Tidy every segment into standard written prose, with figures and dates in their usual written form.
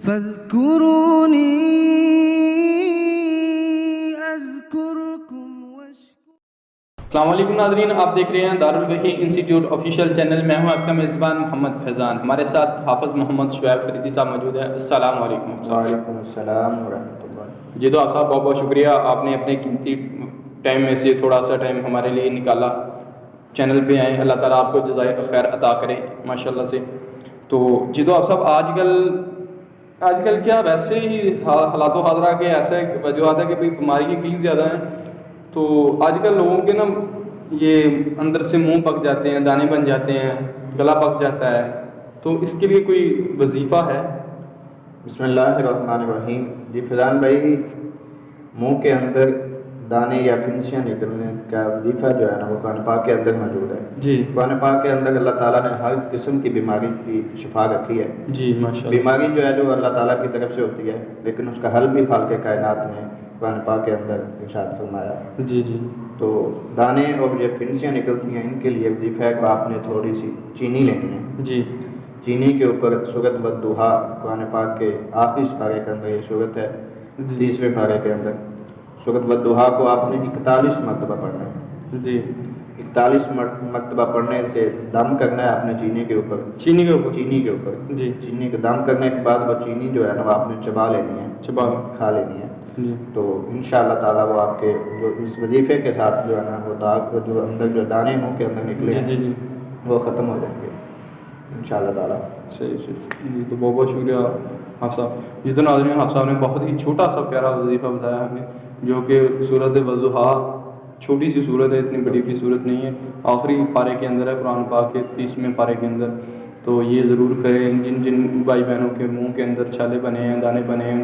فاذكروني اذكركم السلام علیکم ناظرین، آپ دیکھ رہے ہیں دارالوحی انسٹیٹیوٹ آفیشیل چینل. میں ہوں آپ کا میزبان محمد فیضان. ہمارے ساتھ حافظ محمد شعیب فریدی صاحب موجود ہیں. السلام علیکم. وعلیکم السلام ورحمۃ اللہ. جی تو صاحب بہت بہت شکریہ، آپ نے اپنے قیمتی ٹائم میں سے تھوڑا سا ٹائم ہمارے لیے نکالا، چینل پہ آئیں. اللہ تعالیٰ آپ کو جزائے خیر عطا کرے ماشاء اللہ سے. تو جی تو آپ صاحب آج کل کیا ویسے ہی حالات و حاضرہ کے ایسے وجوہات ہے کہ بھائی بیماریاں کہیں زیادہ ہیں. تو آج کل لوگوں کے نا یہ اندر سے منہ پک جاتے ہیں، دانے بن جاتے ہیں، گلا پک جاتا ہے. تو اس کے لیے کوئی وظیفہ ہے؟ بسم اللہ الرحمن الرحیم. جی فیضان بھائی، منہ کے اندر دانے یا پھنسیاں نکلنے کا وظیفہ جو ہے نا وہ قرآن پاک کے اندر موجود ہے. جی قرآن پاک کے اندر اللہ تعالیٰ نے ہر قسم کی بیماری کی شفا رکھی ہے. جی ماشاء اللہ. بیماری جو ہے جو اللہ تعالیٰ کی طرف سے ہوتی ہے، لیکن اس کا حل بھی خالق کائنات نے قرآن پاک کے اندر ارشاد فرمایا. جی جی. تو دانے اور یہ پھنسیاں نکلتی ہیں، ان کے لیے وظیفہ ہے کہ آپ نے تھوڑی سی چینی لینی ہے. جی. چینی کے اوپر سورۃ والضحیٰ قرآن پاک کے آخری پارے کے اندر یہ سورت ہے، 30ویں پارے کے اندر سورۃ والضحیٰ کو آپ نے 41 مرتبہ پڑھنا ہے. جی. 41 مرتبہ پڑھنے سے دم کرنا ہے آپ نے چینی کے اوپر. چینی کے اوپر. جی. چینی کے دم کرنے کے بعد وہ چینی جو ہے نا وہ آپ نے چبا لینی ہے، کھا لینی ہے. جی. تو انشاءاللہ تعالیٰ وہ آپ کے جو اس وظیفے کے ساتھ جو ہے نا وہ داغ جو اندر جو دانے منہ کے اندر نکلے ہیں جی وہ ختم ہو جائیں گے انشاءاللہ تعالیٰ. صحیح. جی تو بہت بہت شکریہ آپ صاحب. جس طرح ناظرین آپ صاحب نے بہت ہی چھوٹا سا پیارا وظیفہ بتایا ہمیں، جو کہ سورۃ والضحیٰ چھوٹی سی صورت ہے، اتنی بڑی بھی صورت نہیں ہے، آخری پارے کے اندر ہے قرآن پاک کے 30ویں پارے کے اندر. تو یہ ضرور کریں. جن بھائی بہنوں کے منہ کے اندر چھالے بنے ہیں، دانے بنے ہیں،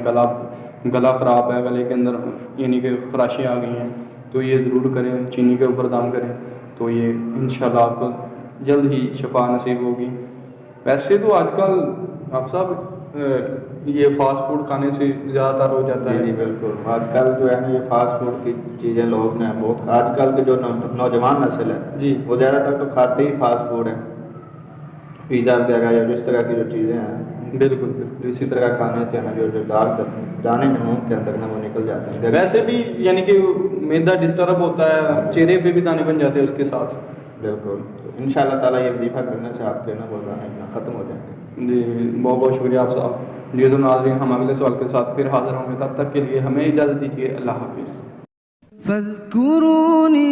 گلا خراب ہے، گلے کے اندر یعنی کہ خراشیں آ گئی ہیں، تو یہ ضرور کریں، چینی کے اوپر دم کریں. تو یہ انشاءاللہ آپ کو جلد ہی شفا نصیب ہوگی. ویسے تو آج کل آپ صاحب یہ فاسٹ فوڈ کھانے سے زیادہ تر ہو جاتا ہے. جی بالکل. آج کل جو ہے نا یہ فاسٹ فوڈ کی چیزیں لوگ نے بہت، آج کل کے جو نوجوان نسل ہے جی وہ زیادہ تر تو کھاتے ہی فاسٹ فوڈ ہیں، پیزا وغیرہ یا جس طرح کی جو چیزیں ہیں. بالکل. اسی طرح کھانے سے ہمیں جو دانے منہ کے اندر نا وہ نکل جاتے ہیں. ویسے بھی یعنی کہ معدہ ڈسٹرب ہوتا ہے، چہرے پہ بھی دانے بن جاتے ہیں اس کے ساتھ. بالکل. انشاءاللہ تعالیٰ یہ وظیفہ کرنے سے آپ کے نا وہ دانے ختم ہو جائیں گے. جی بہت بہت شکریہ آپ صاحب. جی تو ناظرین ہم اگلے سوال کے ساتھ پھر حاضر ہوں گے، تب تک کے لیے ہمیں اجازت دیجیے. اللہ حافظ. فاذكروني